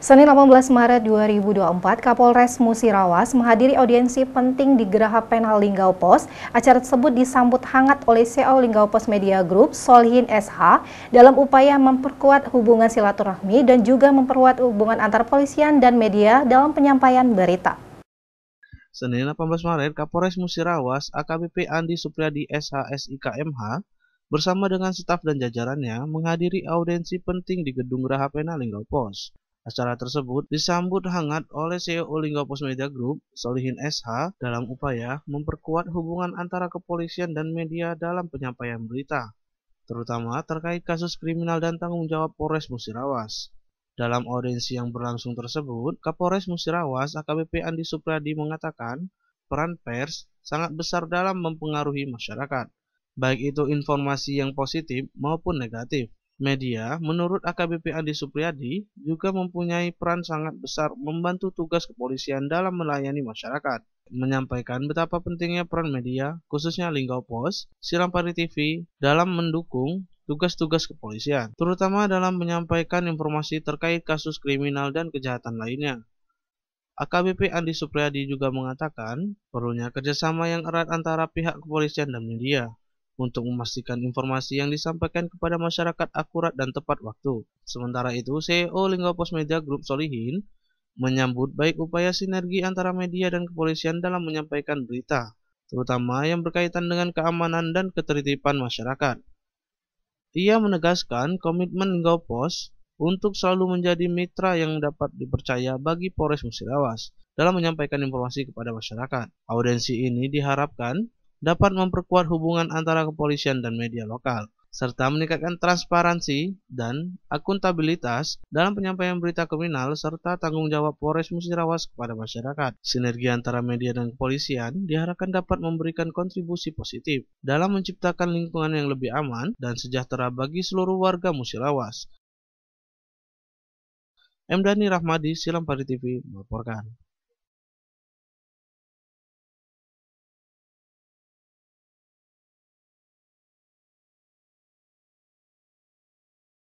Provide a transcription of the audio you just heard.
Senin 18 Maret 2024, Kapolres Musirawas menghadiri audiensi penting di Geraha Penal Linggau Pos. Acara tersebut disambut hangat oleh CEO Linggau Pos Media Group, Solihin SH, dalam upaya memperkuat hubungan silaturahmi dan juga memperkuat hubungan antar polisian dan media dalam penyampaian berita. Senin 18 Maret, Kapolres Musirawas AKBP Andi Supriyadi SH.SIK.MH bersama dengan staf dan jajarannya menghadiri audiensi penting di Gedung Geraha Penal Linggau Pos. Acara tersebut disambut hangat oleh CEO Linggau Pos Media Group, Solihin SH, dalam upaya memperkuat hubungan antara kepolisian dan media dalam penyampaian berita, terutama terkait kasus kriminal dan tanggung jawab Polres Musirawas. Dalam audiensi yang berlangsung tersebut, Kapolres Musirawas AKBP Andi Supriyadi mengatakan peran pers sangat besar dalam mempengaruhi masyarakat, baik itu informasi yang positif maupun negatif. Media, menurut AKBP Andi Supriyadi, juga mempunyai peran sangat besar membantu tugas kepolisian dalam melayani masyarakat. Menyampaikan betapa pentingnya peran media, khususnya Linggau Pos, Silampari TV, dalam mendukung tugas-tugas kepolisian, terutama dalam menyampaikan informasi terkait kasus kriminal dan kejahatan lainnya. AKBP Andi Supriyadi juga mengatakan perlunya kerjasama yang erat antara pihak kepolisian dan media untuk memastikan informasi yang disampaikan kepada masyarakat akurat dan tepat waktu. Sementara itu, CEO Linggau Pos Media Group Solihin menyambut baik upaya sinergi antara media dan kepolisian dalam menyampaikan berita, terutama yang berkaitan dengan keamanan dan ketertiban masyarakat. Ia menegaskan komitmen Linggau Pos untuk selalu menjadi mitra yang dapat dipercaya bagi Polres Musirawas dalam menyampaikan informasi kepada masyarakat. Audiensi ini diharapkan dapat memperkuat hubungan antara kepolisian dan media lokal, serta meningkatkan transparansi dan akuntabilitas dalam penyampaian berita kriminal serta tanggung jawab Polres Musirawas kepada masyarakat. Sinergi antara media dan kepolisian diharapkan dapat memberikan kontribusi positif dalam menciptakan lingkungan yang lebih aman dan sejahtera bagi seluruh warga Musirawas. M. Dhani Rahmadi, Silampari TV melaporkan.